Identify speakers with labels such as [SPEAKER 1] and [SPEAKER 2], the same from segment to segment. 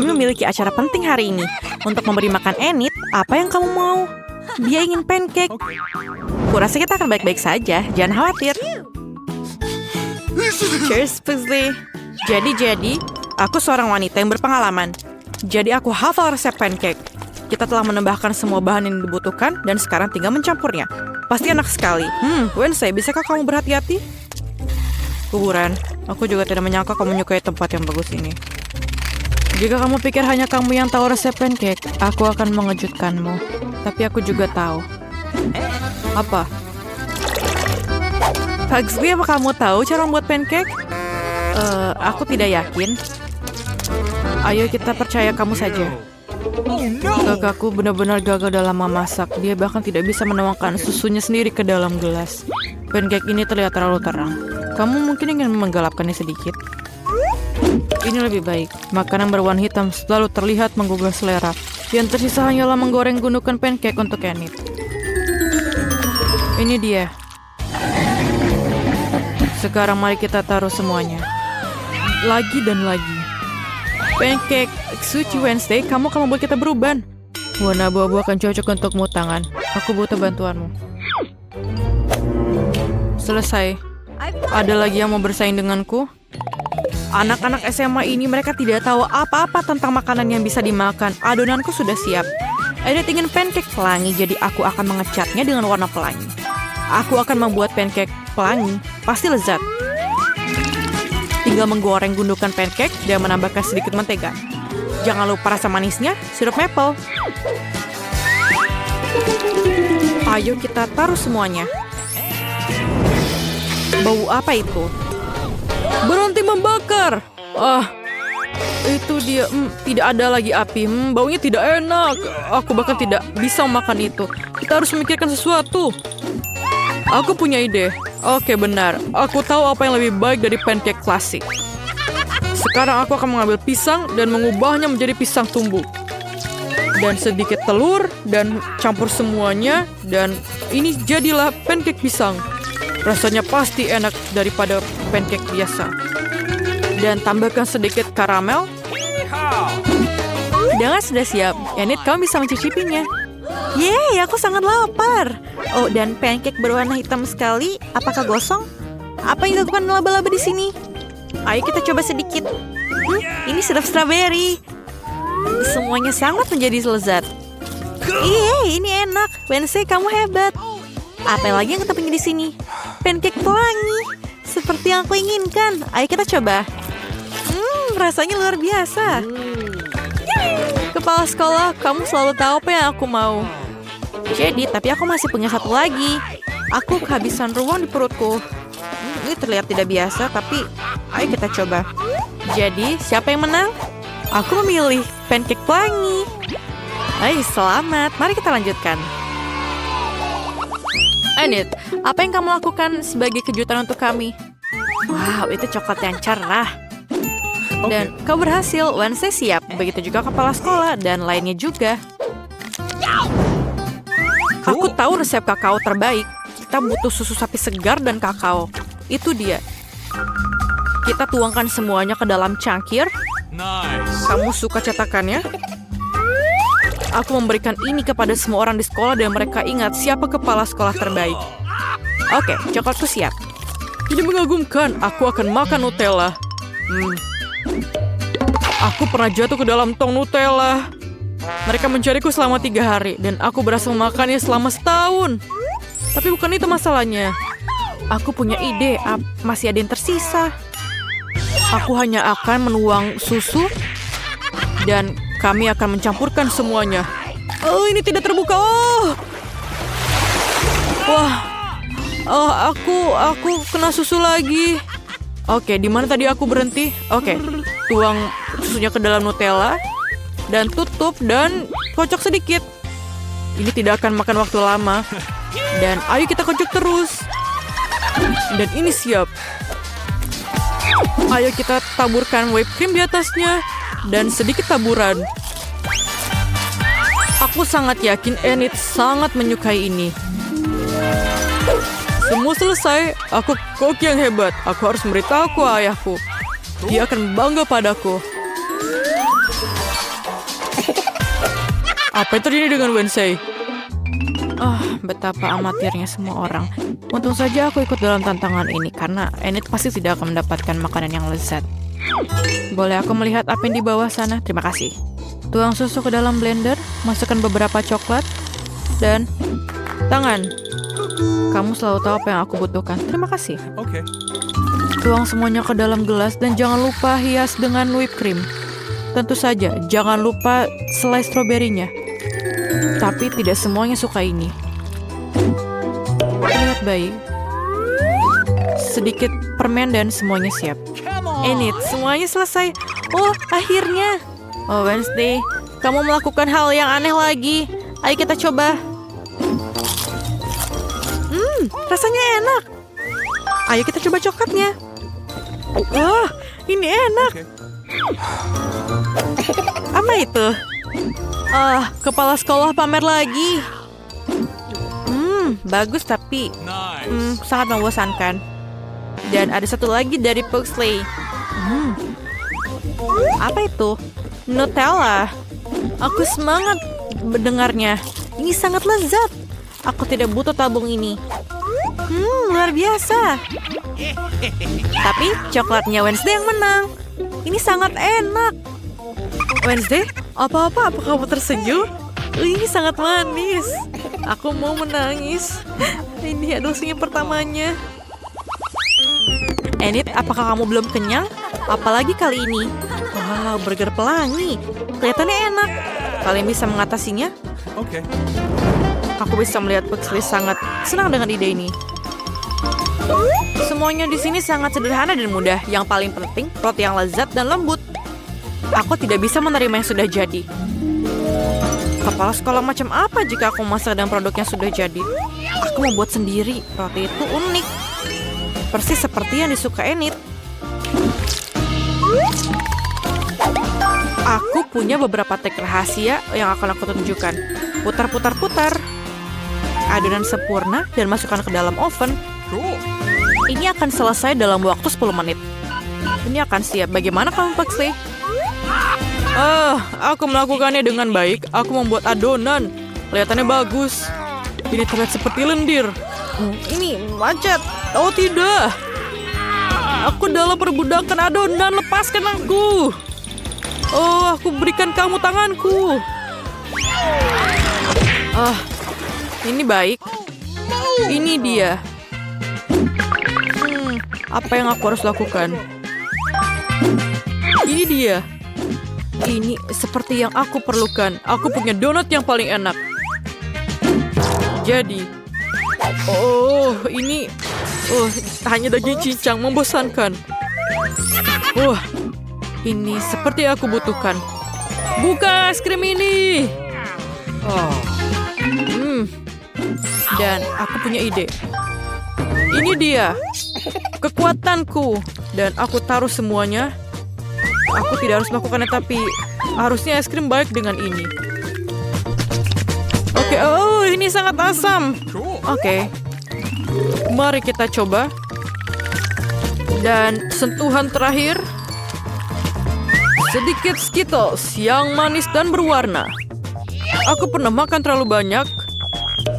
[SPEAKER 1] kami memiliki acara penting hari ini. Untuk memberi makan Enid, apa yang kamu mau? Dia ingin pancake. Kurasa kita akan baik-baik saja, jangan khawatir. Cheers, Pugsley. Jadi, aku seorang wanita yang berpengalaman. Jadi aku hafal resep pancake. Kita telah menambahkan semua bahan yang dibutuhkan dan sekarang tinggal mencampurnya. Pasti enak sekali. Wednesday, bisakah kamu berhati-hati? Kuburan, aku juga tidak menyangka kamu menyukai tempat yang bagus ini. Jika kamu pikir hanya kamu yang tahu resep pancake, aku akan mengejutkanmu. Tapi aku juga tahu. Apa? Pugsley, apa kamu tahu cara membuat pancake? Aku tidak yakin. Ayo kita percaya kamu saja. Kakakku benar-benar gagal dalam memasak. Dia bahkan tidak bisa menuangkan susunya sendiri ke dalam gelas. Pancake ini terlihat terlalu terang. Kamu mungkin ingin menggelapkannya sedikit. Ini lebih baik. Makanan berwarna hitam selalu terlihat menggugah selera. Yang tersisa hanyalah menggoreng gundukan pancake untuk Enid. Ini dia. Sekarang mari kita taruh semuanya. Lagi dan lagi. Pancake suci Wednesday, kamu akan membuat kita beruban. Warna abu-abu akan cocok untukmu, tangan. Aku butuh bantuanmu. Selesai. Ada lagi yang mau bersaing denganku? Anak-anak SMA ini mereka tidak tahu apa-apa tentang makanan yang bisa dimakan. Adonanku sudah siap. Edith ingin pancake pelangi, jadi aku akan mengecatnya dengan warna pelangi. Aku akan membuat pancake pelangi. Pasti lezat. Tinggal menggoreng gundukan pancake dan menambahkan sedikit mentega. Jangan lupa rasa manisnya, sirup maple. Ayo kita taruh semuanya. Bau apa itu? Berhenti membakar. Itu dia. Tidak ada lagi api. Baunya tidak enak. Aku bahkan tidak bisa makan itu. Kita harus memikirkan sesuatu. Aku punya ide. Oke, benar. Aku tahu apa yang lebih baik dari pancake klasik. Sekarang aku akan mengambil pisang dan mengubahnya menjadi pisang tumbuk. Dan sedikit telur dan campur semuanya. Dan ini jadilah pancake pisang. Rasanya pasti enak daripada pancake biasa. Dan tambahkan sedikit karamel. Hidangan sudah siap. Enid, kamu bisa mencicipinya. Yeay, aku sangat lapar. Oh, dan pancake berwarna hitam sekali. Apakah gosong? Apa yang dilakukan laba-laba di sini? Ayo kita coba sedikit. Ini sirup strawberry. Semuanya sangat menjadi lezat. Yeay, ini enak. Wednesday, kamu hebat. Apa lagi yang kita punya di sini? Pancake pelangi. Seperti yang aku inginkan. Ayo kita coba. Rasanya luar biasa. Kepala sekolah, kamu selalu tahu apa yang aku mau. Jadi, tapi aku masih punya satu lagi. Aku kehabisan ruang di perutku. Ini terlihat tidak biasa, tapi ayo kita coba. Jadi, siapa yang menang? Aku memilih pancake pelangi. Hai, selamat. Mari kita lanjutkan. Enid, apa yang kamu lakukan sebagai kejutan untuk kami? Wow, itu coklat yang cerah. Dan kau berhasil, Wednesday siap. Begitu juga kepala sekolah dan lainnya juga. Aku tahu resep kakao terbaik. Kita butuh susu sapi segar dan kakao. Itu dia. Kita tuangkan semuanya ke dalam cangkir. Kamu suka cetakannya? Aku memberikan ini kepada semua orang di sekolah dan mereka ingat siapa kepala sekolah terbaik. Oke, coklatku siap. Ini mengagumkan. Aku akan makan Nutella. Aku pernah jatuh ke dalam tong Nutella. Mereka mencariku selama 3 hari dan aku berhasil memakannya selama setahun. Tapi bukan itu masalahnya. Aku punya ide. Masih ada yang tersisa. Aku hanya akan menuang susu dan kami akan mencampurkan semuanya. Oh, ini tidak terbuka. Wah. Aku kena susu lagi. Oke, di mana tadi aku berhenti? Oke, tuang susunya ke dalam Nutella dan tutup dan kocok sedikit. Ini tidak akan makan waktu lama. Dan ayo kita kocok terus. Dan ini siap. Ayo kita taburkan whipped cream di atasnya dan sedikit taburan. Aku sangat yakin Enid sangat menyukai ini. Semua selesai. Aku koki yang hebat. Aku harus memberitahu ayahku. Dia akan bangga padaku. Apa yang terjadi dengan Wednesday? Betapa amatirnya semua orang. Untung saja aku ikut dalam tantangan ini karena Enid pasti tidak akan mendapatkan makanan yang lezat. Boleh aku melihat apa yang di bawah sana? Terima kasih. Tuang susu ke dalam blender, masukkan beberapa coklat, dan tangan. Kamu selalu tahu apa yang aku butuhkan. Terima kasih.
[SPEAKER 2] Okay.
[SPEAKER 1] Tuang semuanya ke dalam gelas dan jangan lupa hias dengan whipped cream. Tentu saja, jangan lupa selai stroberinya. Tapi tidak semuanya suka ini. Terlihat baik. Sedikit permen dan semuanya siap. Enid, semuanya selesai. Oh, akhirnya. Oh, Wednesday, kamu melakukan hal yang aneh lagi. Ayo kita coba. Rasanya enak. Ayo kita coba coklatnya. Wah, ini enak. Apa itu? Kepala sekolah pamer lagi. Bagus tapi sangat membosankan. Dan ada satu lagi dari Pugsley. Apa itu? Nutella. Aku semangat mendengarnya. Ini sangat lezat. Aku tidak butuh tabung ini. Luar biasa. Tapi coklatnya Wednesday yang menang. Ini sangat enak. Wednesday, apakah kamu tersenyum? Ini sangat manis. Aku mau menangis. Ini adalah senyum pertamanya. Enid, apakah kamu belum kenyang? Apalagi kali ini. Wow, burger pelangi. Kelihatannya enak. Kalian bisa mengatasinya?
[SPEAKER 2] Okay.
[SPEAKER 1] Aku bisa melihat Pugsley sangat senang dengan ide ini. Semuanya di sini sangat sederhana dan mudah. Yang paling penting, roti yang lezat dan lembut. Aku tidak bisa menerima yang sudah jadi. Kepala sekolah macam apa jika aku masak dan produknya sudah jadi? Aku mau buat sendiri. Roti itu unik. Persis seperti yang disuka Enid. Aku punya beberapa trik rahasia yang akan aku tunjukkan. Putar. Adonan sempurna dan masukkan ke dalam oven. Ini akan selesai dalam waktu 10 menit. Ini akan siap. Bagaimana kamu, Pugsley? Aku melakukannya dengan baik. Aku membuat adonan. Kelihatannya bagus. Ini terlihat seperti lendir. Ini macet. Oh tidak. Aku dalam perbudakan adonan. Lepaskan aku. Oh, aku berikan kamu tanganku. Ini baik. Ini dia. Apa yang aku harus lakukan? Ini dia. Ini seperti yang aku perlukan. Aku punya donat yang paling enak. Jadi, ini hanya daging cincang membosankan. Ini seperti yang aku butuhkan. Buka es krim ini. Dan aku punya ide. Ini dia. Kekuatanku. Dan aku taruh semuanya. Aku tidak harus melakukannya, tapi harusnya es krim baik dengan ini. Oke, ini sangat asam. Oke. Mari kita coba. Dan sentuhan terakhir. Sedikit Skittles yang manis dan berwarna. Aku pernah makan terlalu banyak.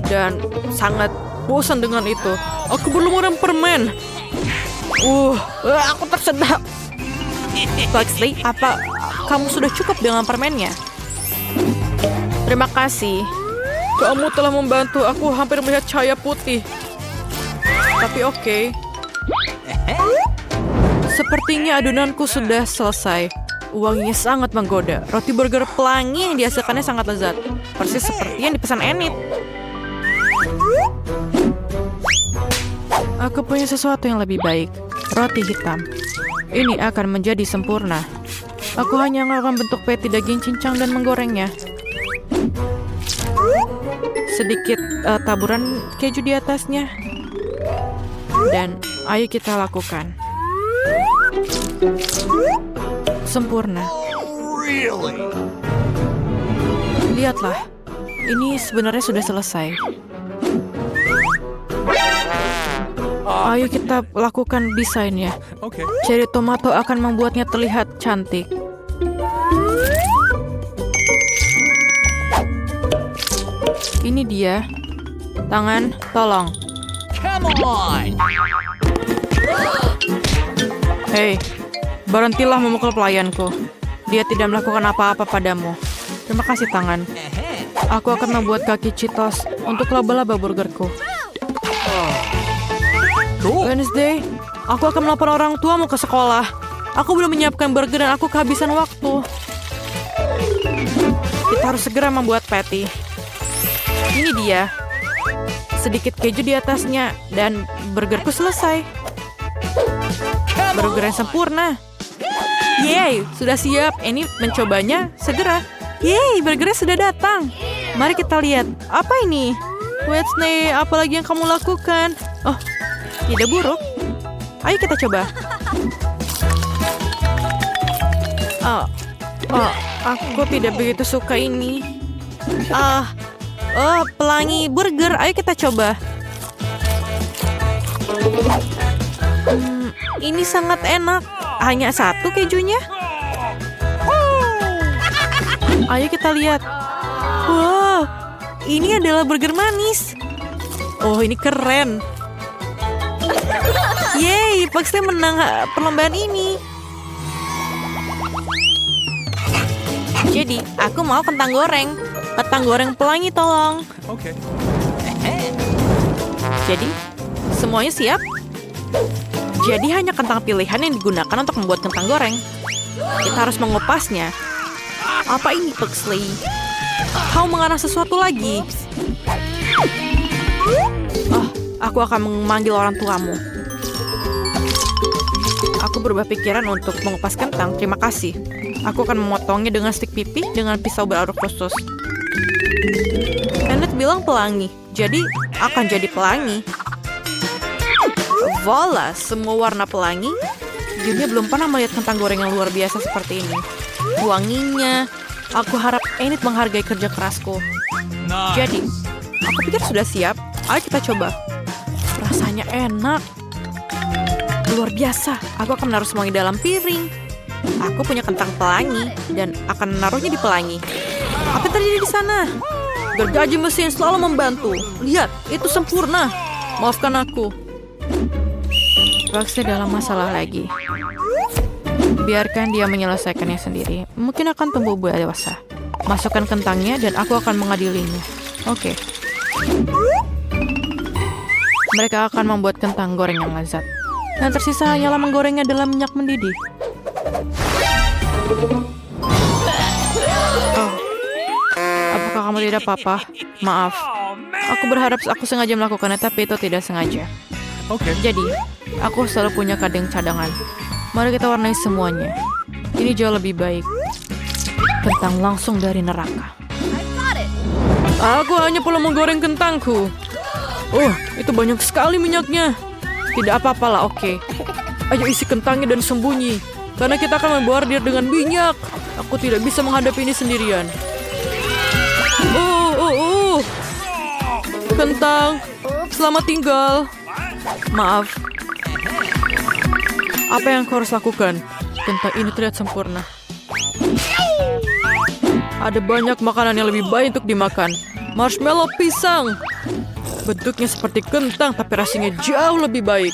[SPEAKER 1] Dan sangat bosan dengan itu. Aku berlumuran permen. Aku tersedak. Pugsley, apa kamu sudah cukup dengan permennya? Terima kasih. Kamu telah membantu. Aku hampir melihat cahaya putih. Tapi oke. Sepertinya adonanku sudah selesai. Wanginya sangat menggoda. Roti burger pelangi yang dihasilkannya sangat lezat. Persis seperti yang dipesan Enid. Aku punya sesuatu yang lebih baik. Roti hitam. Ini akan menjadi sempurna. Aku hanya akan bentuk patty daging cincang dan menggorengnya. Sedikit taburan keju di atasnya. Dan ayo kita lakukan. Sempurna. Lihatlah. Ini sebenarnya sudah selesai. Ayo kita lakukan desainnya.
[SPEAKER 2] Okay.
[SPEAKER 1] Cherry tomato akan membuatnya terlihat cantik. Ini dia. Tangan, tolong.
[SPEAKER 2] Come on!
[SPEAKER 1] Hei, berhentilah memukul pelayanku. Dia tidak melakukan apa-apa padamu. Terima kasih, tangan. Aku akan membuat kaki Cheetos untuk laba-laba burgerku.
[SPEAKER 2] Cool.
[SPEAKER 1] Wednesday, aku akan melapor orang tuamu ke sekolah. Aku belum menyiapkan burger dan aku kehabisan waktu. Kita harus segera membuat patty. Ini dia. Sedikit keju di atasnya dan burgerku selesai. Burger yang sempurna. Yeay, sudah siap. Ini mencobanya segera. Yeay, burgernya sudah datang. Mari kita lihat. Apa ini? Wednesday, apa lagi yang kamu lakukan? Oh, tidak buruk. Ayo kita coba. Aku tidak begitu suka ini. Pelangi burger. Ayo kita coba. Ini sangat enak. Hanya satu kejunya. Ayo kita lihat. Wow, ini adalah burger manis. Oh, ini keren. Yeay, Pugsley menang perlombaan ini. Jadi, aku mau kentang goreng. Kentang goreng pelangi, tolong.
[SPEAKER 2] Okay.
[SPEAKER 1] Jadi, semuanya siap? Jadi hanya kentang pilihan yang digunakan untuk membuat kentang goreng. Kita harus mengupasnya. Apa ini, Pugsley? Kau mengarang sesuatu lagi. Aku akan memanggil orang tuamu. Aku berubah pikiran untuk mengupas kentang. Terima kasih. Aku akan memotongnya dengan stik pipi dengan pisau berarus khusus. Enid bilang pelangi, jadi akan jadi pelangi. Voila, semua warna pelangi. Dunia belum pernah melihat kentang goreng yang luar biasa seperti ini. Wanginya, aku harap Enid menghargai kerja kerasku.
[SPEAKER 2] Nice.
[SPEAKER 1] Jadi, aku pikir sudah siap. Ayo kita coba. Rasanya enak. Luar biasa. Aku akan menaruh semuanya dalam piring. Aku punya kentang pelangi dan akan menaruhnya di pelangi. Apa yang terjadi di sana? Gergaji mesin selalu membantu. Lihat, itu sempurna. Maafkan aku. Pugsley dalam masalah lagi. Biarkan dia menyelesaikannya sendiri. Mungkin akan tumbuh dewasa. Masukkan kentangnya dan aku akan mengadilinya. Oke. Mereka akan membuat kentang goreng yang lezat. Dan tersisa hanyalah menggorengnya dalam minyak mendidih. Oh, apakah kamu tidak apa-apa? Maaf. Aku berharap aku sengaja melakukannya, tapi itu tidak sengaja.
[SPEAKER 2] Okay.
[SPEAKER 1] Jadi, aku selalu punya kadang cadangan. Mari kita warnai semuanya. Ini jauh lebih baik. Kentang langsung dari neraka. Aku hanya perlu menggoreng kentangku. Oh, itu banyak sekali minyaknya. Tidak apa-apalah, oke. Ayo isi kentangnya dan sembunyi. Karena kita akan membordir dengan minyak. Aku tidak bisa menghadapi ini sendirian. Kentang, selamat tinggal. Maaf. Apa yang kau harus lakukan? Kentang ini terlihat sempurna. Ada banyak makanan yang lebih baik untuk dimakan. Marshmallow pisang. Bentuknya seperti kentang, tapi rasanya jauh lebih baik.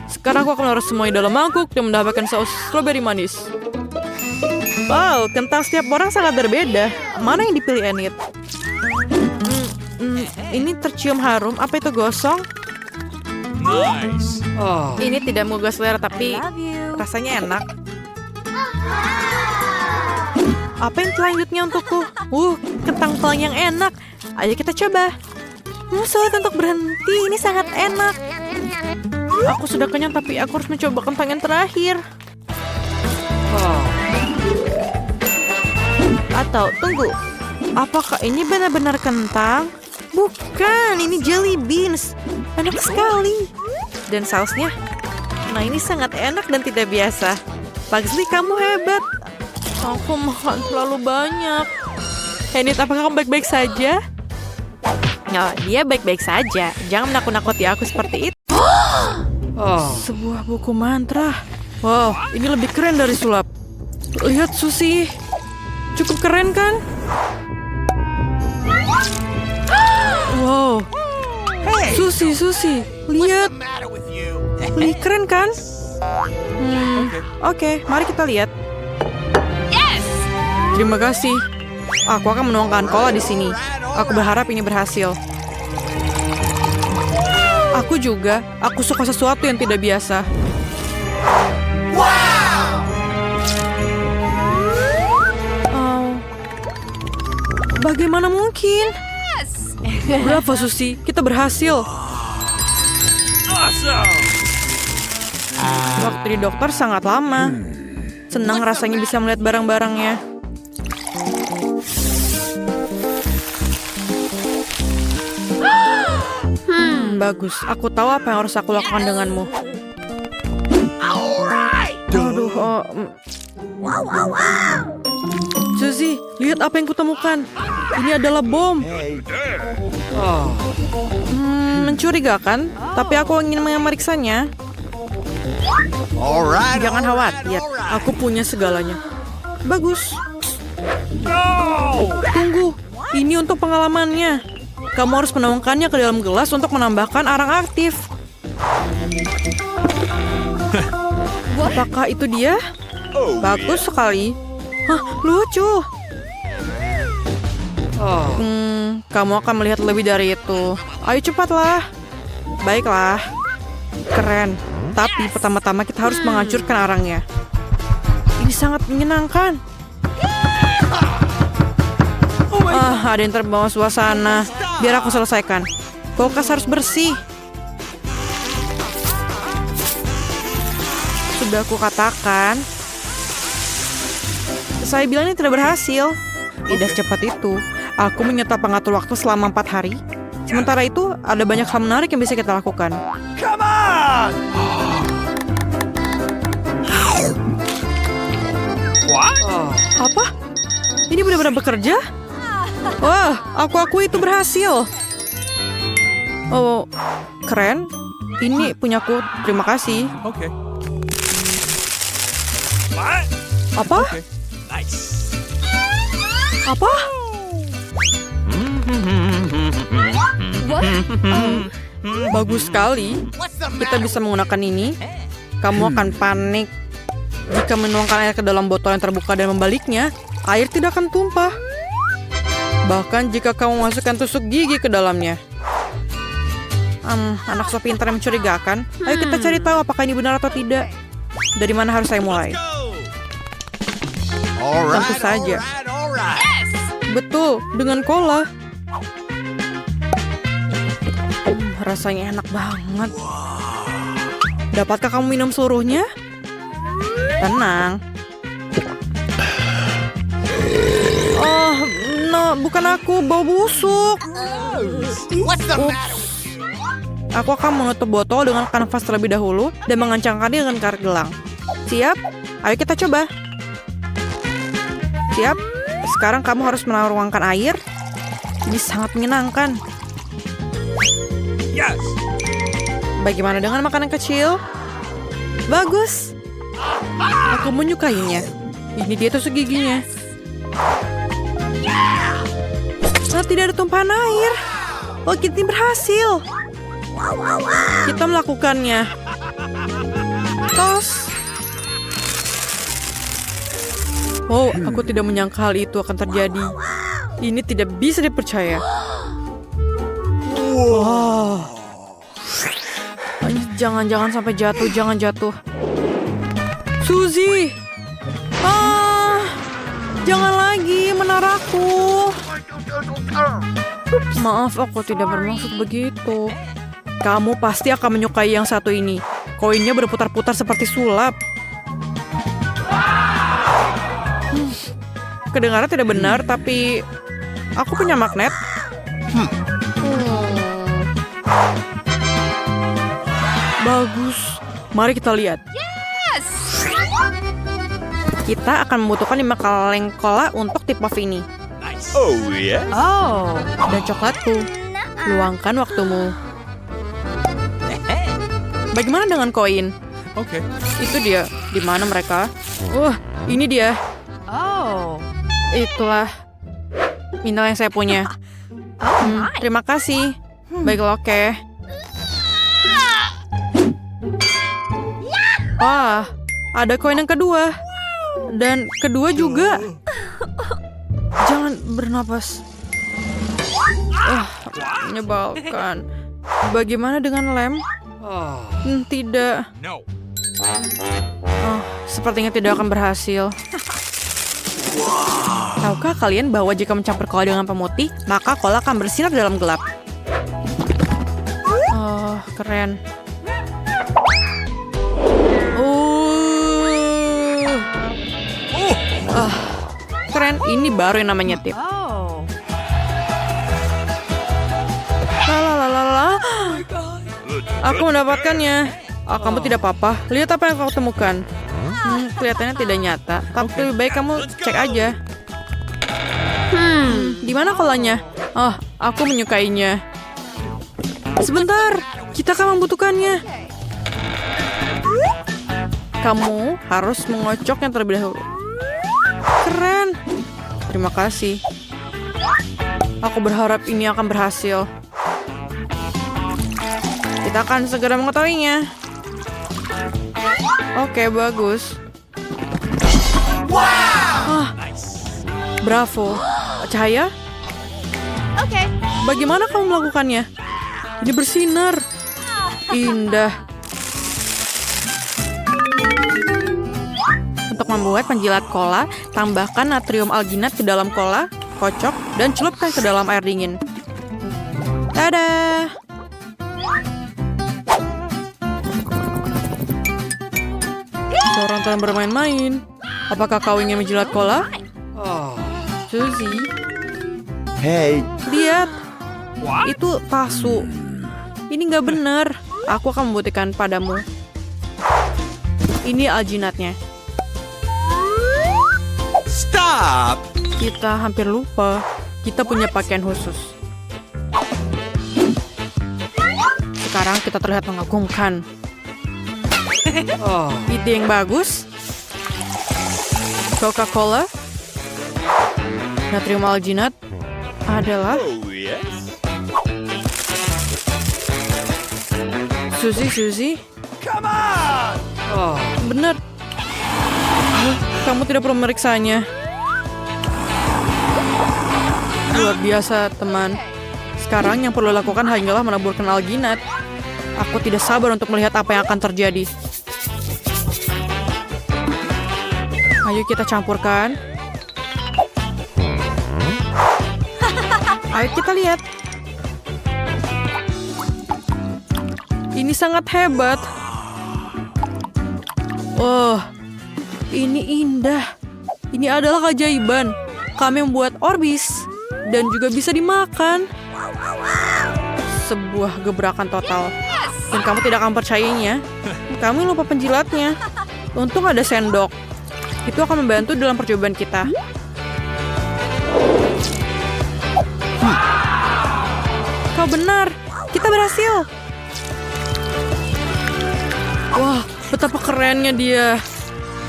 [SPEAKER 1] Sekarang aku akan menaruh semuanya dalam mangkuk dan menambahkan saus strawberry manis. Wow, kentang setiap orang sangat berbeda. Mana yang dipilih Enid? Ini tercium harum. Apa itu gosong?
[SPEAKER 2] Nice.
[SPEAKER 1] Ini tidak menggugah selera, tapi rasanya enak. Apa yang selanjutnya untukku? Kentang pelangi yang enak. Ayo kita coba. Sulit untuk berhenti. Ini sangat enak. Aku sudah kenyang, tapi aku harus mencoba kentang yang terakhir. Atau, tunggu. Apakah ini benar-benar kentang? Bukan, ini jelly beans. Enak sekali. Dan sausnya? Nah, ini sangat enak dan tidak biasa. Pugsley, kamu hebat. Aku makan terlalu banyak. Enid, apakah kamu baik-baik saja? No, dia baik-baik saja. Jangan menakut-nakuti aku seperti itu. Sebuah buku mantra. Wow, ini lebih keren dari sulap. Lihat, Susie. Cukup keren kan? Wow. Susi, lihat.
[SPEAKER 2] matter with you?
[SPEAKER 1] Ini keren kan? Oke, mari kita lihat. Terima kasih. Aku akan menuangkan cola di sini. Aku berharap ini berhasil. Aku juga. Aku suka sesuatu yang tidak biasa. Oh. Bagaimana mungkin? Berapa, Susi? Kita berhasil.
[SPEAKER 2] Awesome.
[SPEAKER 1] Waktu di dokter sangat lama. Senang rasanya bisa melihat barang-barangnya. Bagus. Aku tahu apa yang harus aku lakukan denganmu. Aduh, Suzy, lihat apa yang kutemukan. Ini adalah bom. Mencurigakan, tapi aku ingin memeriksanya. Jangan khawatir, aku punya segalanya. Bagus. Tunggu, ini untuk pengalamannya. Kamu harus menuangkannya ke dalam gelas untuk menambahkan arang aktif. Apakah itu dia? Bagus sekali. Hah, lucu. Kamu akan melihat lebih dari itu. Ayo cepatlah. Baiklah. Keren. Tapi pertama-tama kita harus menghancurkan arangnya. Ini sangat menyenangkan. Ada yang terbawa suasana. Biar aku selesaikan. Kulkas harus bersih. Sudah aku katakan. Saya bilang ini tidak berhasil. Tidak secepat itu. Aku menyetop pengatur waktu selama 4 hari. Sementara itu, ada banyak hal menarik yang bisa kita lakukan.
[SPEAKER 2] Come on! What?
[SPEAKER 1] Apa? Ini benar-benar bekerja? Wah, aku itu berhasil. Oh, keren. Ini punyaku. Terima kasih.
[SPEAKER 2] Okay.
[SPEAKER 1] Apa?
[SPEAKER 2] Okay. Nice.
[SPEAKER 1] Apa? Bagus sekali. Kita bisa menggunakan ini. Kamu akan panik. Jika menuangkan air ke dalam botol yang terbuka dan membaliknya, air tidak akan tumpah. Bahkan jika kamu masukkan tusuk gigi ke dalamnya. Anak so pintar yang mencurigakan. Ayo kita cari tahu apakah ini benar atau tidak. Dari mana harus saya mulai? Tentu saja. Betul, dengan cola. Rasanya enak banget. Dapatkah kamu minum seluruhnya? Tenang. Oh, no, bukan aku. Bau busuk. Aku akan menutup botol dengan kanvas terlebih dahulu dan mengencangkannya dengan karet gelang. Siap? Ayo kita coba. Siap? Sekarang kamu harus menuangkan air. Ini sangat menyenangkan.
[SPEAKER 2] Yes.
[SPEAKER 1] Bagaimana dengan makanan kecil? Bagus. Aku menyukainya. Ini dia tusuk giginya. Tidak ada tumpahan air. Oh, kita berhasil. Kita melakukannya. Tos. Oh, aku tidak menyangka hal itu akan terjadi. Ini tidak bisa dipercaya. Wow. Jangan sampai jatuh, jangan jatuh. Suzy. Jangan lagi menaraku. Maaf, aku tidak bermaksud begitu. Kamu pasti akan menyukai yang satu ini. Koinnya berputar-putar seperti sulap. Kedengaran tidak benar, tapi aku punya magnet. Bagus. Mari kita lihat. Kita akan membutuhkan 5 kaleng cola untuk tip off ini.
[SPEAKER 2] Nice. Oh, yeah.
[SPEAKER 1] Oh, dan coklatku. Luangkan waktumu. Bagaimana dengan koin?
[SPEAKER 2] Okay.
[SPEAKER 1] Itu dia. Di mana mereka? Ini dia. Oh. Itulah minimal yang saya punya. Terima kasih. Baiklah, oke. Wah, ada koin yang kedua. Dan kedua juga. Jangan bernapas. Menyebalkan. Bagaimana dengan lem? Tidak.
[SPEAKER 2] No.
[SPEAKER 1] Sepertinya tidak akan berhasil. Tahukah kalian bahwa jika mencampur cola dengan pemutih, maka cola akan bersinar dalam gelap? Oh, keren. Keren. Ini baru yang namanya tip. Lalalala. Aku mendapatkannya. Kamu tidak apa-apa. Lihat apa yang kau temukan. Kelihatannya tidak nyata. Tapi lebih baik kamu cek aja. Di mana kolanya? Aku menyukainya. Sebentar, kita akan membutuhkannya. Kamu harus mengocoknya terlebih dahulu. Keren. Terima kasih. Aku berharap ini akan berhasil. Kita akan segera mengetahuinya. Oke, bagus. Bravo. Cahaya?
[SPEAKER 3] Okay.
[SPEAKER 1] Bagaimana kamu melakukannya? Ini bersinar. Indah. Untuk membuat penjilat cola, tambahkan natrium alginat ke dalam cola, kocok, dan celupkan ke dalam air dingin. Dadah! Seorang telah bermain-main. Apakah kau ingin menjilat cola? Suzy,
[SPEAKER 2] Hey.
[SPEAKER 1] lihat. Itu palsu. Ini nggak benar. Aku akan membuktikan padamu. Ini alginatnya.
[SPEAKER 2] Stop.
[SPEAKER 1] Kita hampir lupa. Kita punya pakaian khusus. Sekarang kita terlihat mengagumkan. Ide yang bagus. Coca-Cola, natrium alginat adalah
[SPEAKER 2] Oh, yes.
[SPEAKER 1] Suzy.
[SPEAKER 2] Come on.
[SPEAKER 1] Benar. Kamu tidak perlu memeriksanya. Luar biasa, teman. Sekarang yang perlu dilakukan hanyalah menaburkan alginat. Aku tidak sabar untuk melihat apa yang akan terjadi. Ayo kita campurkan. Ayo kita lihat. Ini sangat hebat. Oh, ini indah. Ini adalah keajaiban. Kami membuat orbis dan juga bisa dimakan. Sebuah gebrakan total. Dan kamu tidak akan percayainya. Kami lupa penjilatnya. Untung ada sendok. Itu akan membantu dalam percobaan kita. Kau benar. Kita berhasil. Wah, betapa kerennya dia.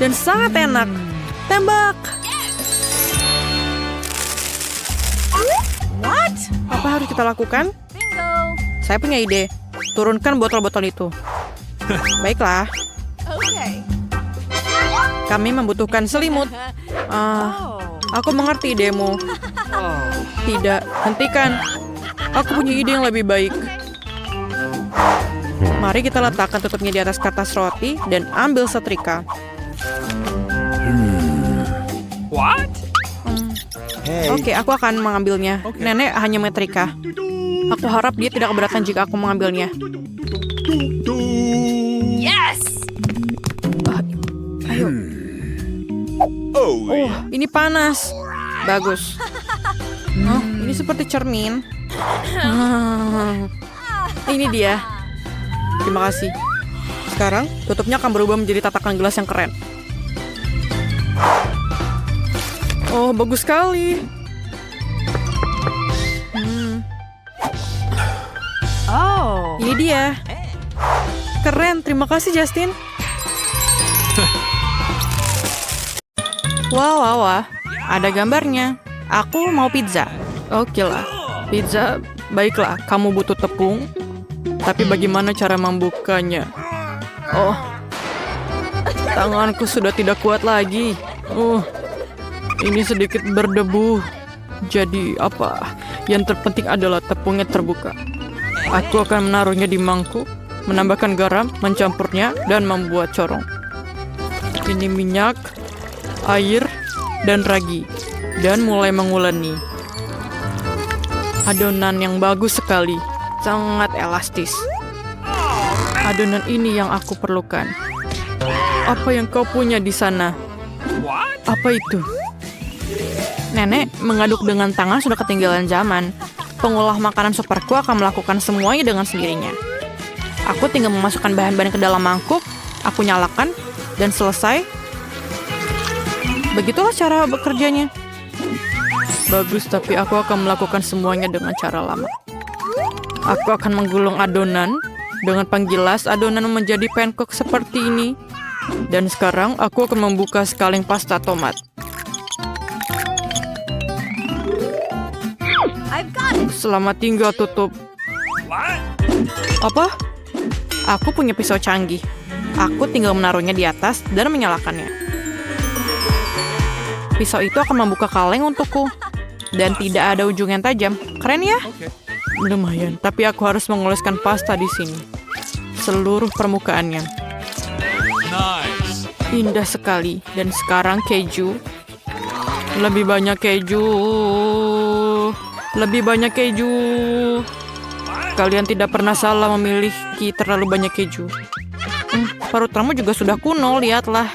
[SPEAKER 1] Dan sangat enak. Tembak.
[SPEAKER 3] What?
[SPEAKER 1] Apa harus kita lakukan?
[SPEAKER 3] Bingo.
[SPEAKER 1] Saya punya ide. Turunkan botol-botol itu. Baiklah.
[SPEAKER 3] Okay.
[SPEAKER 1] Kami membutuhkan selimut. Aku mengerti idemu. Tidak, hentikan. Aku punya ide yang lebih baik. Mari kita letakkan tutupnya di atas kertas roti dan ambil setrika.
[SPEAKER 2] What? Hey.
[SPEAKER 1] Oke, aku akan mengambilnya. Nenek hanya metrika. Aku harap dia tidak keberatan jika aku mengambilnya.
[SPEAKER 3] Yes.
[SPEAKER 1] Ayo.
[SPEAKER 2] Oh,
[SPEAKER 1] Oh, ini panas. Bagus. Oh, ini seperti cermin. Ini dia. Terima kasih. Sekarang, tutupnya akan berubah menjadi tatakan gelas yang keren. Oh, bagus sekali.
[SPEAKER 3] Oh.
[SPEAKER 1] Ini dia. Keren, terima kasih Justin. Wah. Ada gambarnya. Aku mau pizza. Oke lah. Pizza, baiklah, kamu butuh tepung. Tapi bagaimana cara membukanya? Oh, tanganku sudah tidak kuat lagi. Ini sedikit berdebu. Jadi apa? Yang terpenting adalah tepungnya terbuka. Aku akan menaruhnya di mangkuk, menambahkan garam, mencampurnya, dan membuat corong. Ini minyak, air, dan ragi. Dan mulai menguleni. Adonan yang bagus sekali. Sangat elastis. Adonan ini yang aku perlukan. Apa yang kau punya di sana? Apa itu? Nenek mengaduk dengan tangan sudah ketinggalan zaman. Pengolah makanan superku akan melakukan semuanya dengan sendirinya. Aku tinggal memasukkan bahan-bahan ke dalam mangkuk, aku nyalakan, dan selesai. Begitulah cara bekerjanya. Bagus, tapi aku akan melakukan semuanya dengan cara lama. Aku akan menggulung adonan dengan penggilas adonan menjadi pancake seperti ini. Dan sekarang aku akan membuka sekaleng pasta tomat. Selamat tinggal, tutup. Apa? Aku punya pisau canggih. Aku tinggal menaruhnya di atas dan menyalakannya. Pisau itu akan membuka kaleng untukku. Dan tidak ada ujung yang tajam. Keren ya? Lumayan, tapi aku harus mengoleskan pasta di sini. Seluruh permukaannya.
[SPEAKER 2] Nice.
[SPEAKER 1] Indah sekali. Dan sekarang keju. Lebih banyak keju. Lebih banyak keju. Kalian tidak pernah salah memiliki terlalu banyak keju. Parut kamu juga sudah kuno, lihatlah.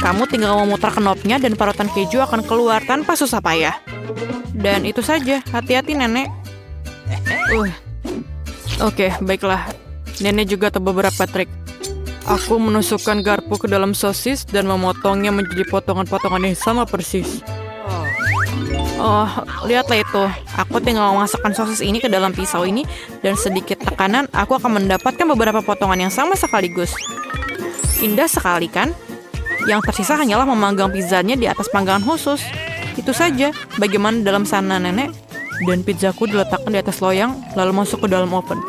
[SPEAKER 1] Kamu tinggal memutar knopnya dan parutan keju akan keluar tanpa susah payah. Dan itu saja, hati-hati nenek. Oke, baiklah. Nenek juga tahu beberapa trik. Aku menusukkan garpu ke dalam sosis dan memotongnya menjadi potongan-potongan yang sama persis. Oh, lihatlah itu. Aku tinggal memasukkan sosis ini ke dalam pisau ini dan sedikit tekanan, aku akan mendapatkan beberapa potongan yang sama sekaligus. Indah sekali kan? Yang tersisa hanyalah memanggang pizzanya di atas panggangan khusus. Itu saja. Bagaimana dalam sana, nenek? Dan pizzaku diletakkan di atas loyang, lalu masuk ke dalam oven.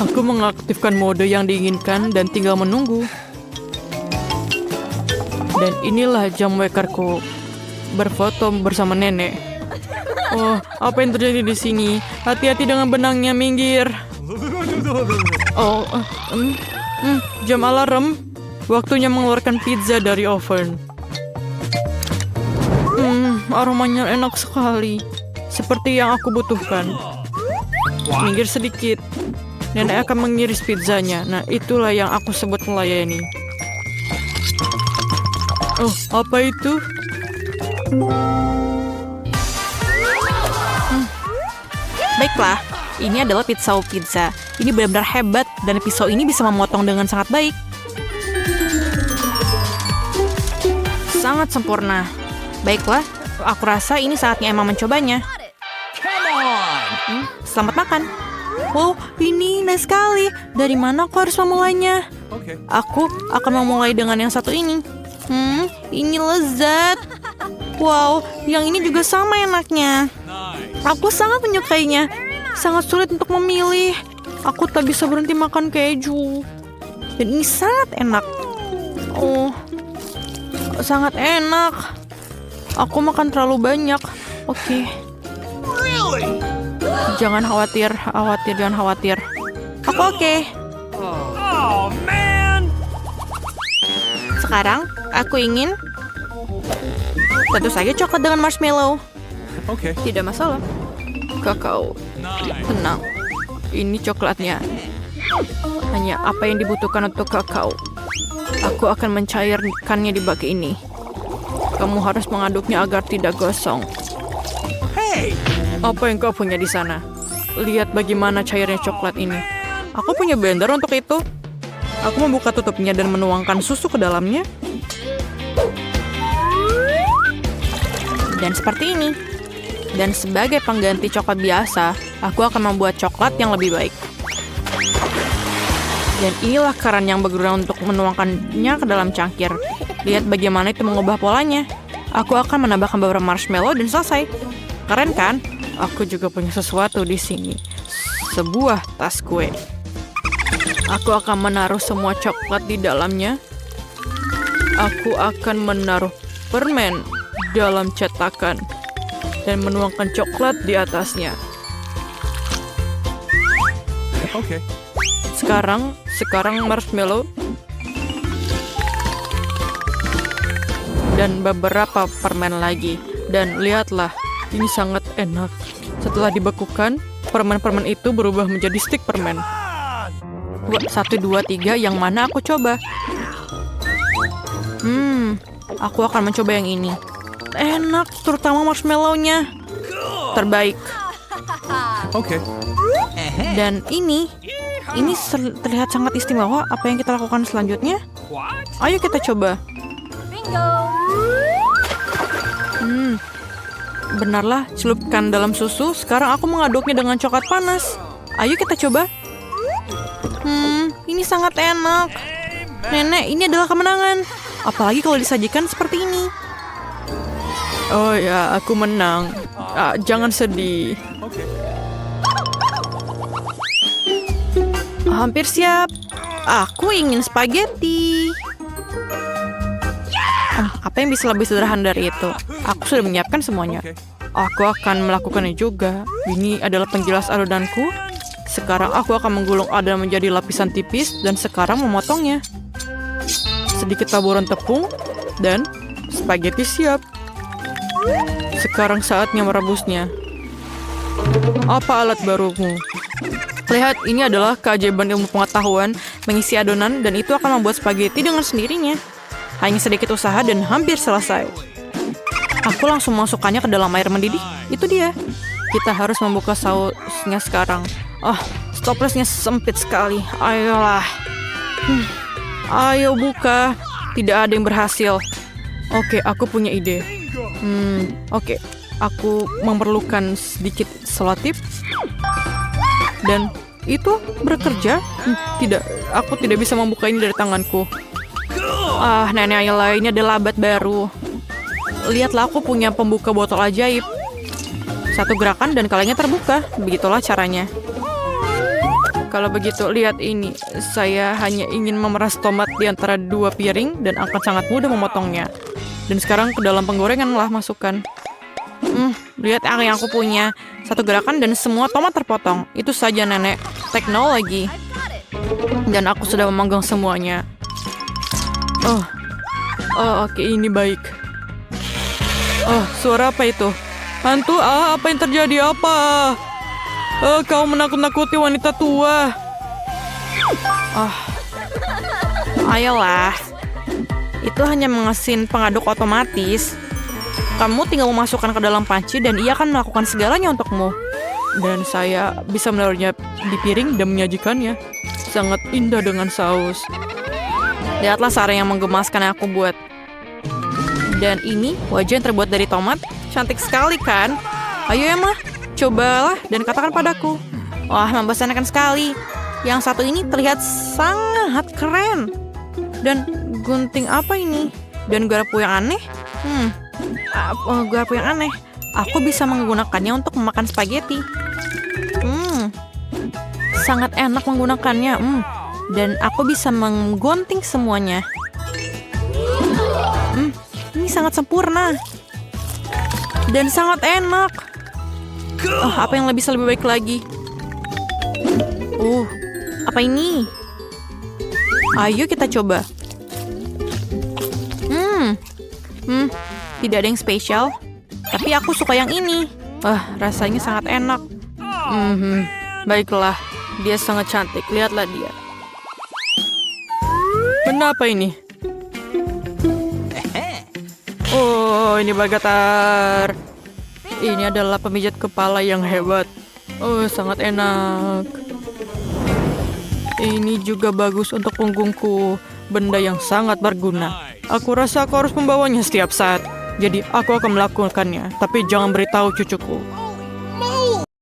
[SPEAKER 1] Aku mengaktifkan mode yang diinginkan dan tinggal menunggu. Dan inilah jam wakerku. Berfoto bersama nenek. Oh, apa yang terjadi di sini? Hati-hati dengan benangnya, minggir. Oh, jam alarm. Waktunya mengeluarkan pizza dari oven. Aromanya enak sekali. Seperti yang aku butuhkan. Minggir sedikit. Nenek akan mengiris pizzanya. Nah, itulah yang aku sebut melayani. Oh, apa itu? Baiklah, ini adalah pisau pizza. Ini benar-benar hebat dan pisau ini bisa memotong dengan sangat baik. Sangat sempurna. Baiklah, aku rasa ini saatnya Emma mencobanya.
[SPEAKER 2] Come on.
[SPEAKER 1] Selamat makan. Oh, ini indah sekali. Dari mana aku harus memulainya?
[SPEAKER 2] Okay.
[SPEAKER 1] Aku akan memulai dengan yang satu ini. Ini lezat. Wow, yang ini juga sama enaknya.
[SPEAKER 2] Nice.
[SPEAKER 1] Aku sangat menyukainya. Sangat sulit untuk memilih. Aku tak bisa berhenti makan keju. Dan ini sangat enak. Oh, sangat enak. Aku makan terlalu banyak. Oke.
[SPEAKER 2] Really?
[SPEAKER 1] Jangan khawatir, jangan khawatir. Aku oke.
[SPEAKER 2] Oh man.
[SPEAKER 1] Sekarang, aku ingin tentu saja coklat dengan marshmallow.
[SPEAKER 2] Okay.
[SPEAKER 1] Tidak masalah. Kakao.
[SPEAKER 2] Nice.
[SPEAKER 1] Tenang. Ini coklatnya. Hanya apa yang dibutuhkan untuk kakao. Aku akan mencairkannya di bak ini. Kamu harus mengaduknya agar tidak gosong.
[SPEAKER 2] Hey.
[SPEAKER 1] Apa yang kau punya di sana? Lihat bagaimana cairnya coklat ini. Aku punya blender untuk itu. Aku membuka tutupnya dan menuangkan susu ke dalamnya. Dan seperti ini. Dan sebagai pengganti coklat biasa, aku akan membuat coklat yang lebih baik. Dan inilah keran yang berguna untuk menuangkannya ke dalam cangkir. Lihat bagaimana itu mengubah polanya. Aku akan menambahkan beberapa marshmallow dan selesai. Keren kan? Aku juga punya sesuatu di sini. Sebuah tas kue. Aku akan menaruh semua coklat di dalamnya. Aku akan menaruh permen dalam cetakan dan menuangkan coklat di atasnya.
[SPEAKER 2] Okay.
[SPEAKER 1] Sekarang marshmallow dan beberapa permen lagi. Dan lihatlah, ini sangat enak. Setelah dibekukan, permen-permen itu berubah menjadi stik permen. 1, 2, 3, yang mana aku coba? Aku akan mencoba yang ini. Enak, terutama marshmallow-nya. Terbaik.
[SPEAKER 2] Okay.
[SPEAKER 1] Dan ini terlihat sangat istimewa. Apa yang kita lakukan selanjutnya?
[SPEAKER 2] What?
[SPEAKER 1] Ayo kita coba.
[SPEAKER 3] Bingo.
[SPEAKER 1] Benarlah, celupkan dalam susu. Sekarang aku mengaduknya dengan coklat panas. Ayo kita coba. Ini sangat enak. Nenek, ini adalah kemenangan. Apalagi kalau disajikan seperti ini. Oh ya, aku menang. Jangan sedih.
[SPEAKER 2] Okay.
[SPEAKER 1] Hampir siap. Aku ingin spaghetti. Apa yang bisa lebih sederhana dari itu? Aku sudah menyiapkan semuanya.
[SPEAKER 2] Okay.
[SPEAKER 1] Aku akan melakukannya juga. Ini adalah penjelas adonanku. Sekarang aku akan menggulung adonan menjadi lapisan tipis dan sekarang memotongnya. Sedikit taburan tepung dan spaghetti siap. Sekarang saatnya merebusnya. Apa alat barumu? Lihat, ini adalah keajaiban ilmu pengetahuan mengisi adonan dan itu akan membuat spaghetti dengan sendirinya. Hanya sedikit usaha dan hampir selesai. Aku langsung masukkannya ke dalam air mendidih. Itu dia. Kita harus membuka sausnya sekarang. Stoplessnya sempit sekali. Ayolah. Ayo buka. Tidak ada yang berhasil. Oke, aku punya ide. Oke. Aku memerlukan sedikit selotip. Dan itu bekerja. Tidak, aku tidak bisa membuka ini dari tanganku. Nenek, ayolah, ini adalah abad baru. Lihatlah, aku punya pembuka botol ajaib. Satu gerakan dan kalengnya terbuka. Begitulah caranya. Kalau begitu, lihat ini. Saya hanya ingin memeras tomat di antara 2 piring dan akan sangat mudah memotongnya. Dan sekarang ke dalam penggorengan lah masukkan. Lihat yang aku punya. Satu gerakan dan semua tomat terpotong. Itu saja, nenek. Teknologi. Dan aku sudah memanggang semuanya. Oke, ini baik. Suara apa itu? Hantu, apa yang terjadi? Apa? Kau menakut-nakuti wanita tua. Ayolah. Itu hanya mesin pengaduk otomatis. Kamu tinggal memasukkan ke dalam panci dan ia akan melakukan segalanya untukmu. Dan saya bisa menaruhnya di piring dan menyajikannya. Sangat indah dengan saus. Lihatlah cara yang menggemaskan yang aku buat. Dan ini wajah yang terbuat dari tomat. Cantik sekali kan? Ayo Emma, cobalah dan katakan padaku. Wah, membosankan sekali. Yang satu ini terlihat sangat keren. Dan gunting apa ini? Dan garpu yang aneh? Garpu yang aneh. Aku bisa menggunakannya untuk memakan spaghetti. Sangat enak menggunakannya. Dan aku bisa menggunting semuanya. Ini sangat sempurna. Dan sangat enak. Apa yang bisa lebih baik lagi? Apa ini? Ayo kita coba. Tidak ada yang spesial. Tapi aku suka yang ini. Rasanya sangat enak. Baiklah. Dia sangat cantik. Lihatlah dia. Kenapa ini? Ini Bagatar. Ini adalah pemijat kepala yang hebat. Sangat enak. Ini juga bagus untuk punggungku. Benda yang sangat berguna. Aku rasa aku harus membawanya setiap saat. Jadi aku akan melakukannya. Tapi jangan beritahu cucuku.